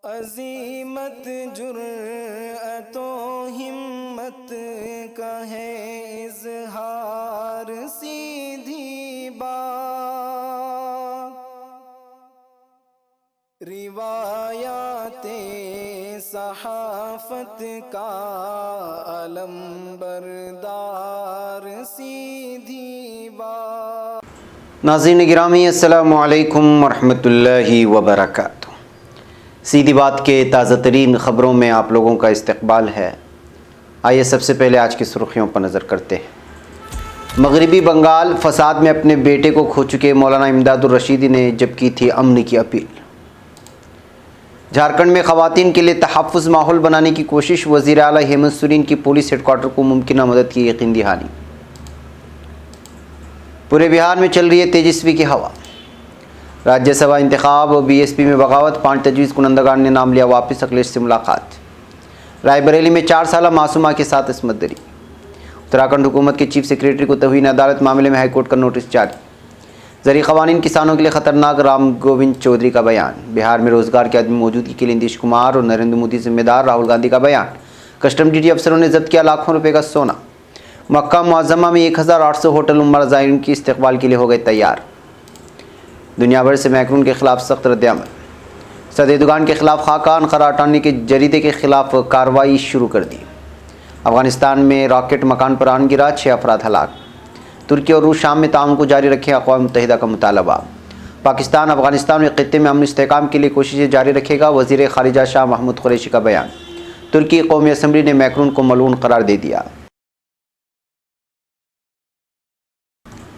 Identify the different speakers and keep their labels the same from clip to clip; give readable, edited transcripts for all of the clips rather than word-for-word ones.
Speaker 1: عظیمت جرأت و ہمت کا ہے اظہار، سیدھی بات روایات صحافت کا علم بردار، سیدھی بات۔
Speaker 2: ناظرین گرامی، السلام علیکم ورحمۃ اللہ وبرکاتہ۔ سیدھی بات کے تازہ ترین خبروں میں آپ لوگوں کا استقبال ہے۔ آئیے سب سے پہلے آج کی سرخیوں پر نظر کرتے ہیں۔ مغربی بنگال فساد میں اپنے بیٹے کو کھو چکے مولانا امداد الرشیدی نے جب کی تھی امن کی اپیل۔ جھارکھنڈ میں خواتین کے لیے تحفظ ماحول بنانے کی کوشش، وزیر اعلیٰ ہیمنت سورین کی پولیس ہیڈ کوارٹر کو ممکنہ مدد کی یقین دہانی۔ پورے بہار میں چل رہی ہے تیجسوی کی ہوا۔ راجیہ سبھا انتخاب اور بی ایس پی میں بغاوت، 5 تجویز کنندگان نے نام لیا واپس، اکھلیش سے ملاقات۔ رائے بریلی میں 4 سالہ معصومہ کے ساتھ عصمت دری۔ اتراکھنڈ حکومت کے چیف سیکریٹری کو توہین عدالت معاملے میں ہائی کورٹ کا نوٹس جاری۔ زرعی قوانین کسانوں کے لیے خطرناک، رام گووند چودھری کا بیان۔ بہار میں روزگار کی عدم موجودگی کے لیے نتیش کمار اور نریندر مودی ذمہ دار، راہل گاندھی کا بیان۔ کسٹم ڈیوٹی افسروں نے ضبط کیا لاکھوں روپے کا سونا۔ مکہ معظمہ میں 1800 ہوٹل عمرہ زائرین کی استقبال کے لیے ہو گئے تیار۔ دنیا بھر سے میکرون کے خلاف سخت رد عمل۔ صدر ایردوغان کے خلاف خاکہ انقرہ اٹارنی کے جریدے کے خلاف کارروائی شروع کر دی۔ افغانستان میں راکٹ مکان پر آن گرا، 6 افراد ہلاک۔ ترکی اور روس شام میں تعاون کو جاری رکھیں، اقوام متحدہ کا مطالبہ۔ پاکستان افغانستان میں خطے میں امن استحکام کے لیے کوششیں جاری رکھے گا، وزیر خارجہ شاہ محمود قریشی کا بیان۔ ترکی قومی اسمبلی نے میکرون کو ملعون قرار دے دیا۔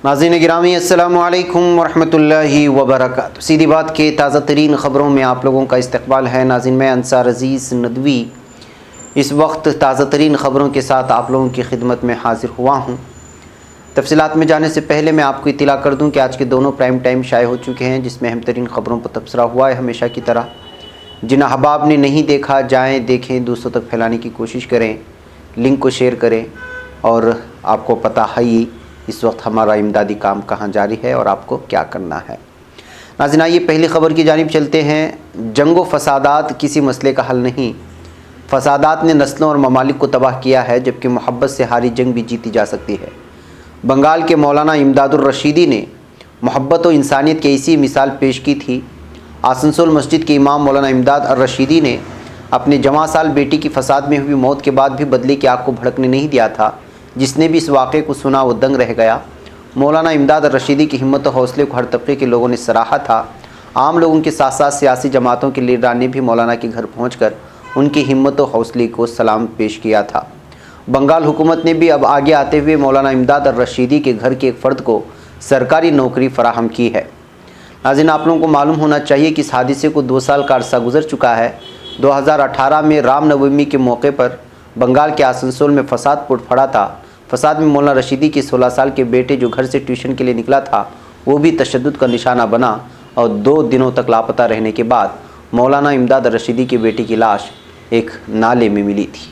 Speaker 2: ناظرین گرامی، السلام علیکم ورحمۃ اللہ وبرکاتہ۔ سیدھی بات کے تازہ ترین خبروں میں آپ لوگوں کا استقبال ہے۔ ناظرین، میں انصار عزیز ندوی اس وقت تازہ ترین خبروں کے ساتھ آپ لوگوں کی خدمت میں حاضر ہوا ہوں۔ تفصیلات میں جانے سے پہلے میں آپ کو اطلاع کر دوں کہ آج کے دونوں پرائم ٹائم شائع ہو چکے ہیں، جس میں اہم ترین خبروں پر تبصرہ ہوا ہے۔ ہمیشہ کی طرح جن احباب نے نہیں دیکھا، جائیں دیکھیں، دوسروں تک پھیلانے کی کوشش کریں، لنک کو شیئر کریں، اور آپ کو پتہ ہے ہی اس وقت ہمارا امدادی کام کہاں جاری ہے اور آپ کو کیا کرنا ہے۔ ناظرین، آئیے پہلی خبر کی جانب چلتے ہیں۔ جنگ و فسادات کسی مسئلے کا حل نہیں۔ فسادات نے نسلوں اور ممالک کو تباہ کیا ہے، جبکہ محبت سے ہاری جنگ بھی جیتی جا سکتی ہے۔ بنگال کے مولانا امداد الرشیدی نے محبت و انسانیت کی ایسی مثال پیش کی تھی۔ آسنسول مسجد کے امام مولانا امداد الرشیدی نے اپنے جوان سال بیٹی کی فساد میں ہوئی موت کے بعد بھی بدلے کی آگ کو بھڑکنے نہیں دیا تھا۔ جس نے بھی اس واقعے کو سنا وہ دنگ رہ گیا۔ مولانا امداد الرشیدی کی ہمت و حوصلے کو ہر طبقے کے لوگوں نے سراہا تھا۔ عام لوگوں کے ساتھ ساتھ سیاسی جماعتوں کے لیڈران نے بھی مولانا کے گھر پہنچ کر ان کی ہمت و حوصلے کو سلام پیش کیا تھا۔ بنگال حکومت نے بھی اب آگے آتے ہوئے مولانا امداد الرشیدی کے گھر کے ایک فرد کو سرکاری نوکری فراہم کی ہے۔ ناظرین، آپ لوگوں کو معلوم ہونا چاہیے کہ اس حادثے کو 2 سال کا عرصہ گزر چکا ہے۔ 2018 میں رام نومی کے موقع پر بنگال کے آسنسول میں فساد پھوٹ پڑا تھا۔ فساد میں مولانا رشیدی کے 16 سال کے بیٹے جو گھر سے ٹیوشن کے لیے نکلا تھا وہ بھی تشدد کا نشانہ بنا، اور 2 دنوں تک لاپتہ رہنے کے بعد مولانا امداد الرشیدی کے بیٹے کی لاش ایک نالے میں ملی تھی۔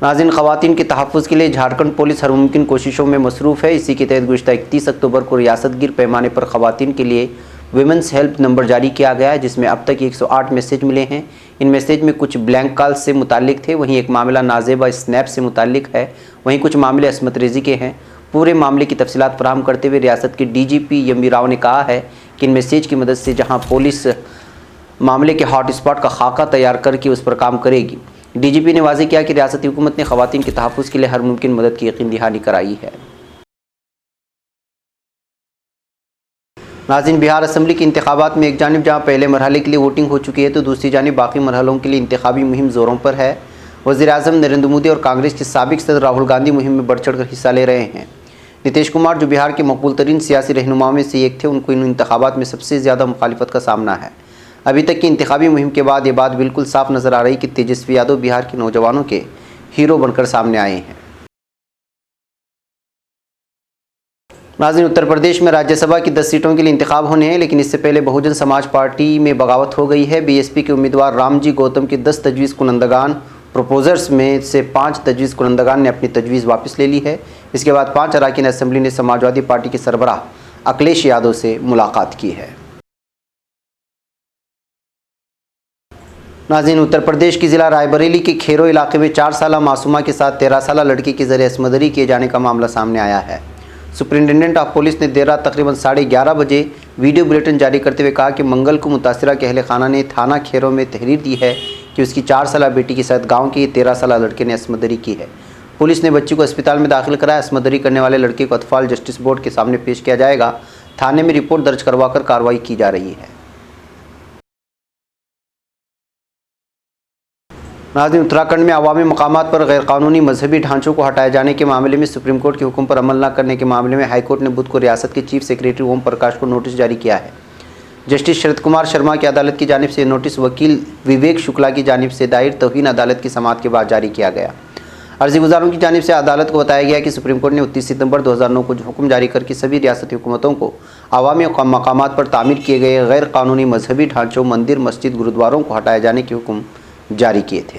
Speaker 2: ناظرین، خواتین کے تحفظ کے لیے جھارکھنڈ پولیس ہر ممکن کوششوں میں مصروف ہے۔ اسی کے تحت گزشتہ 31 اکتوبر کو ریاست گیر پیمانے پر خواتین کے لیے ویمنس ہیلپ نمبر جاری کیا گیا ہے، جس میں اب تک 108 میسیج ملے ہیں۔ ان میسیج میں کچھ بلینک کال سے متعلق تھے، وہیں ایک معاملہ نازیبا اسنیپ سے متعلق ہے، وہیں کچھ معاملے عصمت ریزی کے ہیں۔ پورے معاملے کی تفصیلات فراہم کرتے ہوئے ریاست کے ڈی جی پی ایم وی راؤ نے کہا ہے کہ ان میسیج کی مدد سے جہاں پولیس معاملے کے ہاٹ اسپاٹ کا خاکہ تیار کر کے اس پر کام کرے گی۔ ڈی جی پی نے واضح کیا کہ ریاستی حکومت نے خواتین کے تحفظ کے لیے ہر ممکن مدد کی یقین دہانی کرائی ہے۔ ناظرین، بہار اسمبلی کے انتخابات میں ایک جانب جہاں پہلے مرحلے کے لیے ووٹنگ ہو چکی ہے تو دوسری جانب باقی مرحلوں کے لیے انتخابی مہم زوروں پر ہے۔ وزیر اعظم نریندر مودی اور کانگریس کے سابق صدر راہل گاندھی مہم میں بڑھ چڑھ کر حصہ لے رہے ہیں۔ نتیش کمار جو بہار کے مقبول ترین سیاسی رہنماؤں میں سے ایک تھے، ان کو ان انتخابات میں سب سے زیادہ مخالفت کا سامنا ہے۔ ابھی تک کی انتخابی مہم کے بعد یہ بات بالکل صاف نظر آ رہی کہ تیجسوی یادو بہار کے نوجوانوں کے ہیرو بن کر سامنے آئے ہیں۔ ناظرین، اتر پردیش میں راجیہ سبھا کی 10 سیٹوں کے لیے انتخاب ہونے ہیں، لیکن اس سے پہلے بہوجن سماج پارٹی میں بغاوت ہو گئی ہے۔ بی ایس پی کے امیدوار رام جی گوتم کے 10 تجویز کنندگان پروپوزرز میں سے 5 تجویز کنندگان نے اپنی تجویز واپس لے لی ہے۔ اس کے بعد 5 اراکین اسمبلی نے سماجوادی پارٹی کے سربراہ اکھلیش یادو سے ملاقات کی ہے۔ ناظرین، اتر پردیش کی ضلع رائے بریلی کے کھیرو علاقے میں 4 سالہ معصومہ کے ساتھ 13 سالہ لڑکی کے ذریعے عصمت کیے جانے کا معاملہ سامنے آیا ہے۔ سپرنٹینڈنٹ آف پولیس نے دیر رات تقریباً 11:30 بجے ویڈیو بلیٹن جاری کرتے ہوئے کہا کہ منگل کو متاثرہ کے اہل خانہ نے تھانہ کھیرو میں تحریر دی ہے کہ اس کی 4 سالہ بیٹی کے ساتھ گاؤں کے 13 سالہ لڑکے نے عصمت دری کی ہے۔ پولیس نے بچی کو اسپتال میں داخل کرایا۔ عصمت دری کرنے والے لڑکے کو اطفال جسٹس بورڈ کے سامنے پیش کیا جائے گا۔ تھانے میں رپورٹ درج کروا کر کارروائی کی جا رہی ہے۔ ناظرین، اتراکھنڈ میں عوامی مقامات پر غیر قانونی مذہبی ڈھانچوں کو ہٹائے جانے کے معاملے میں سپریم کورٹ کے حکم پر عمل نہ کرنے کے معاملے میں ہائی کورٹ نے بدھ کو ریاست کے چیف سیکریٹری اوم پرکاش کو نوٹس جاری کیا ہے۔ جسٹس شرد کمار شرما کی عدالت کی جانب سے یہ نوٹس وکیل وویک شکلا کی جانب سے دائر توہین عدالت کی سماعت کے بعد جاری کیا گیا۔ عرضی گزاروں کی جانب سے عدالت کو بتایا گیا کہ سپریم کورٹ نے 29 ستمبر 2009 کو حکم جاری کر کے سبھی ریاستی حکومتوں کو عوامی مقامات پر تعمیر کیے گئے غیر قانونی مذہبی ڈھانچوں، مندر، مسجد، گرودواروں کو ہٹائے جانے کے حکم جاری کیے تھے۔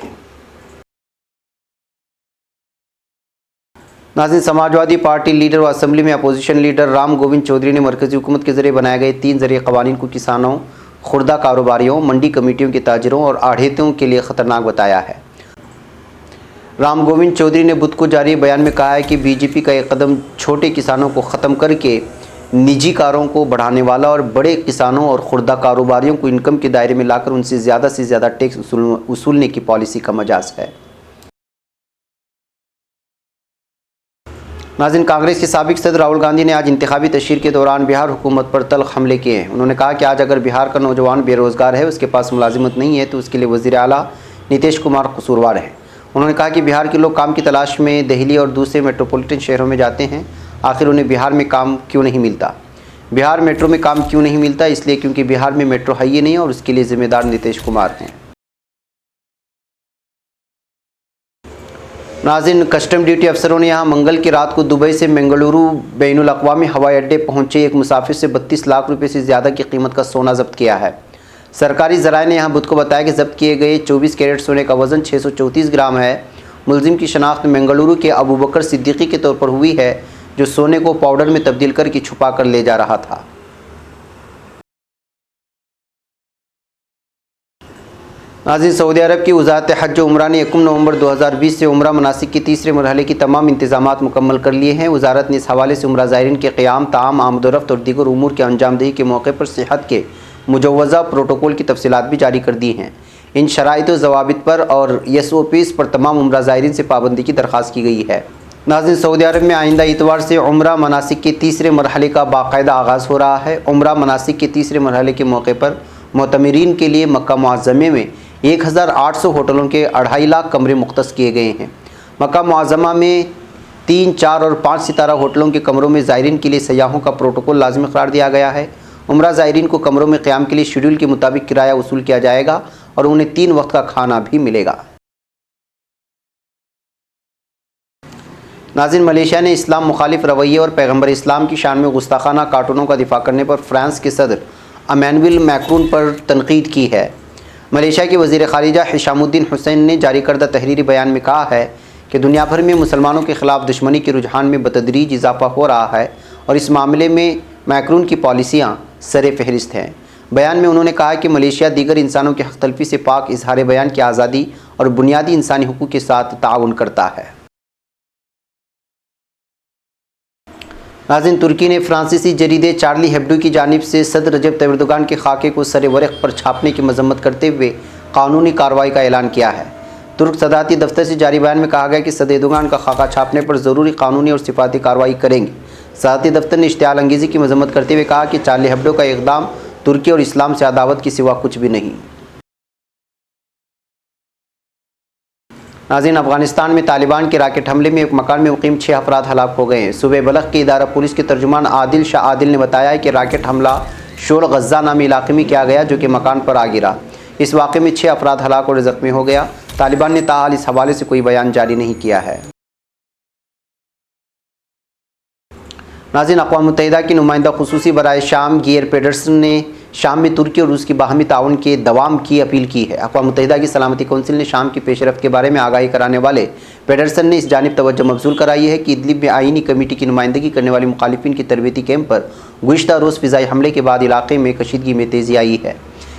Speaker 2: ناظرین، سماجوادی پارٹی لیڈر و اسمبلی میں اپوزیشن لیڈر رام گووند چودھری نے مرکزی حکومت کے ذریعے بنائے گئے 3 زرعی قوانین کو کسانوں، خوردہ کاروباریوں، منڈی کمیٹیوں کے تاجروں اور آڑھیتوں کے لیے خطرناک بتایا ہے۔ رام گووند چودھری نے بدھ کو جاری بیان میں کہا ہے کہ بی جے پی کا یہ قدم چھوٹے کسانوں کو ختم کر کے نجی کاروں کو بڑھانے والا اور بڑے کسانوں اور خوردہ کاروباریوں کو انکم کے دائرے میں لا کر ان سے زیادہ ٹیکس وصولنے کی پالیسی کا مجاز ہے۔ ناظرین، کانگریس کے سابق صدر راہل گاندھی نے آج انتخابی تشہیر کے دوران بہار حکومت پر تلخ حملے کیے ہیں۔ انہوں نے کہا کہ آج اگر بہار کا نوجوان بے روزگار ہے، اس کے پاس ملازمت نہیں ہے، تو اس کے لیے وزیر اعلیٰ نتیش کمار قصوروار ہیں۔ انہوں نے کہا کہ بہار کے لوگ کام کی تلاش میں دہلی اور دوسرے میٹروپولیٹن شہروں میں جاتے ہیں، آخر انہیں بہار میں کام کیوں نہیں ملتا؟ بہار میٹرو میں کام کیوں نہیں ملتا؟ اس لیے کیونکہ بہار میں میٹرو ہے ہی نہیں اور اس کے لیے ذمہ دار نتیش کمار ہیں۔ ناظرین، کسٹم ڈیوٹی افسروں نے یہاں منگل کی رات کو دبئی سے منگلورو بین الاقوامی ہوائی اڈے پہنچے ایک مسافر سے 32 لاکھ روپے سے زیادہ کی قیمت کا سونا ضبط کیا ہے۔ سرکاری ذرائع نے یہاں بدھ کو بتایا کہ ضبط کیے گئے 24 کیرٹ سونے کا وزن 634 گرام ہے۔ ملزم کی شناخت منگلورو کے ابو بکر صدیقی کے طور پر ہوئی ہے، جو سونے کو پاؤڈر میں تبدیل کر کے چھپا کر لے جا رہا تھا۔ ناظرین، سعودی عرب کی وزارت حج و عمرہ نے 1 نومبر 2020 سے عمرہ مناسک کے تیسرے مرحلے کی تمام انتظامات مکمل کر لیے ہیں۔ وزارت نے اس حوالے سے عمرہ زائرین کے قیام، طعام، آمد و رفت اور دیگر امور کے انجام دہی کے موقع پر صحت کے مجوزہ پروٹوکول کی تفصیلات بھی جاری کر دی ہیں۔ ان شرائط و ضوابط پر اور SOPs پر تمام عمرہ زائرین سے پابندی کی درخواست کی گئی ہے۔ ناظرین، سعودی عرب میں آئندہ اتوار سے عمرہ مناسک کے تیسرے مرحلے کا باقاعدہ آغاز ہو رہا ہے۔ عمرہ مناسک کے تیسرے مرحلے کے موقع پر معتمرین کے لیے مکہ معظمہ میں 1800 ہوٹلوں کے 2.5 لاکھ کمرے مختص کیے گئے ہیں۔ مکہ معظمہ میں 3، 4 اور 5 ستارہ ہوٹلوں کے کمروں میں زائرین کے لیے سیاحوں کا پروٹوکول لازمی قرار دیا گیا ہے۔ عمرہ زائرین کو کمروں میں قیام کے لیے شیڈول کے مطابق کرایہ وصول کیا جائے گا اور انہیں 3 وقت کا کھانا بھی ملے گا۔ ناظرین، ملیشیا نے اسلام مخالف رویے اور پیغمبر اسلام کی شان میں گستاخانہ کارٹونوں کا دفاع کرنے پر فرانس کے صدر ایمانوئل میکرون پر تنقید کی ہے۔ ملیشیا کے وزیر خارجہ ہشام الدین حسین نے جاری کردہ تحریری بیان میں کہا ہے کہ دنیا بھر میں مسلمانوں کے خلاف دشمنی کے رجحان میں بتدریج اضافہ ہو رہا ہے اور اس معاملے میں میکرون کی پالیسیاں سر فہرست ہیں۔ بیان میں انہوں نے کہا کہ ملیشیا دیگر انسانوں کی حق تلفی سے پاک اظہار بیان کی آزادی اور بنیادی انسانی حقوق کے ساتھ تعاون کرتا ہے۔ ناظرین، ترکی نے فرانسیسی جریدے چارلی ہیبڈو کی جانب سے صدر رجب طیب ایردوان کے خاکے کو سر ورق پر چھاپنے کی مذمت کرتے ہوئے قانونی کارروائی کا اعلان کیا ہے۔ ترک صدارتی دفتر سے جاری بیان میں کہا گیا کہ صدر ایردوان کا خاکہ چھاپنے پر ضروری قانونی اور صفاتی کارروائی کریں گے۔ صدارتی دفتر نے اشتعال انگیزی کی مذمت کرتے ہوئے کہا کہ چارلی ہیبڈو کا اقدام ترکی اور اسلام سے عداوت کے سوا کچھ بھی نہیں۔ ناظرین، افغانستان میں طالبان کے راکٹ حملے میں ایک مکان میں مقیم 6 افراد ہلاک ہو گئے ہیں۔ صوبہ بلخ کے ادارہ پولیس کے ترجمان عادل شاہ عادل نے بتایا کہ راکٹ حملہ شول غزہ نامی علاقے میں کیا گیا، جو کہ مکان پر آ گرا۔ اس واقعے میں 6 افراد ہلاک اور زخمی ہو گیا۔ طالبان نے تاحال اس حوالے سے کوئی بیان جاری نہیں کیا ہے۔ ناظرین، اقوام متحدہ کی نمائندہ خصوصی برائے شام گیئر پیڈرسن نے شام میں ترکی اور روس کی باہمی تعاون کے دوام کی اپیل کی ہے۔ اقوام متحدہ کی سلامتی کونسل نے شام کی پیش رفت کے بارے میں آگاہی کرانے والے پیڈرسن نے اس جانب توجہ مبذول کرائی ہے کہ ادلب میں آئینی کمیٹی کی نمائندگی کرنے والی مخالفین کی تربیتی کیمپ پر گزشتہ روز فضائی حملے کے بعد علاقے میں کشیدگی میں تیزی آئی ہے۔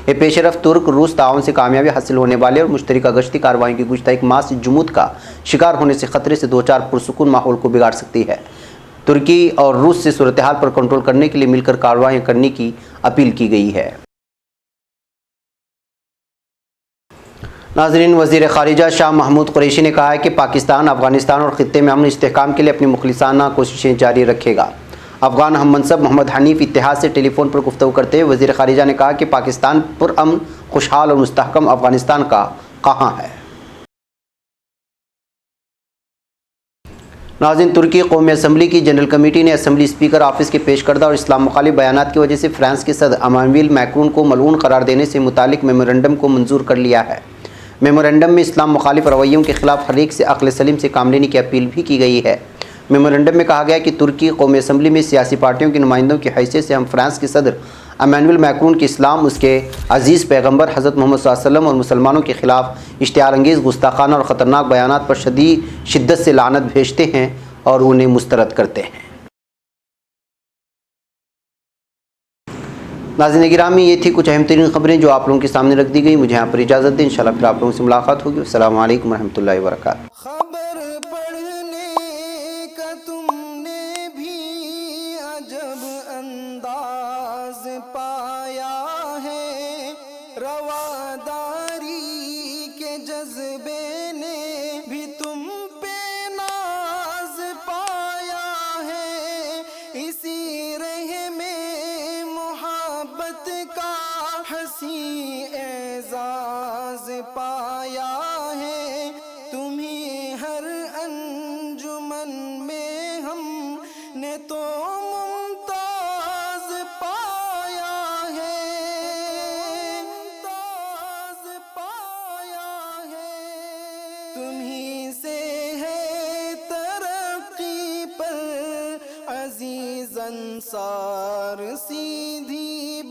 Speaker 2: یہ پیش رفت ترک روس تعاون سے کامیابی حاصل ہونے والے اور مشترکہ گشتی کارروائیوں کی گزشتہ ایک ماہ سے جمود کا شکار ہونے سے خطرے سے دوچار پرسکون ماحول کو بگاڑ سکتی ہے۔ ترکی اور روس سے صورتحال پر کنٹرول کرنے کے لیے مل کر کارروائیاں کرنے کی اپیل کی گئی ہے۔ ناظرین، وزیر خارجہ شاہ محمود قریشی نے کہا ہے کہ پاکستان افغانستان اور خطے میں امن استحکام کے لیے اپنی مخلصانہ کوششیں جاری رکھے گا۔ افغان ہم منصب محمد حنیف اتحاد سے ٹیلی فون پر گفتگو کرتے ہوئے وزیر خارجہ نے کہا کہ پاکستان پرامن، خوشحال اور مستحکم افغانستان کا خواہاں ہے۔ ناظرین، ترکی قومی اسمبلی کی جنرل کمیٹی نے اسمبلی اسپیکر آفس کے پیش کردہ اور اسلام مخالف بیانات کی وجہ سے فرانس کے صدر ایمانوئل میکرون کو ملعون قرار دینے سے متعلق میمورنڈم کو منظور کر لیا ہے۔ میمورنڈم میں اسلام مخالف رویوں کے خلاف ہر ایک سے عقل سلیم سے کام لینے کی اپیل بھی کی گئی ہے۔ میمورنڈم میں کہا گیا کہ ترکی قومی اسمبلی میں سیاسی پارٹیوں کے نمائندوں کی حیثیت سے ہم فرانس کے صدر ایمانوئل میکرون کی اسلام، اس کے عزیز پیغمبر حضرت محمد صلی اللہ علیہ وسلم اور مسلمانوں کے خلاف اشتعال انگیز، گستاخانہ اور خطرناک بیانات پر شدت سے لعنت بھیجتے ہیں اور انہیں مسترد کرتے ہیں۔ ناظرین گرامی، یہ تھی کچھ اہم ترین خبریں جو آپ لوگوں کے سامنے رکھ دی گئی۔ مجھے یہاں پر اجازت دیں، انشاءاللہ پھر آپ لوگوں سے ملاقات ہوگی۔ السلام علیکم ورحمۃ اللہ وبرکاتہ۔
Speaker 1: خبر پڑھنے کا تم نے بھی عجب انداز پایا ہے، رواداری کے جذبے نے بھی تم پہ ناز پایا ہے، اسی رہ میں محبت کا حسین اعزاز پایا ہے، تمہیں ہر انجمن میں ہم نے تو ممتاز پایا ہے، ممتاز پایا ہے، تمہیں سے ہے ترقی پر عزیز انصار سیدھی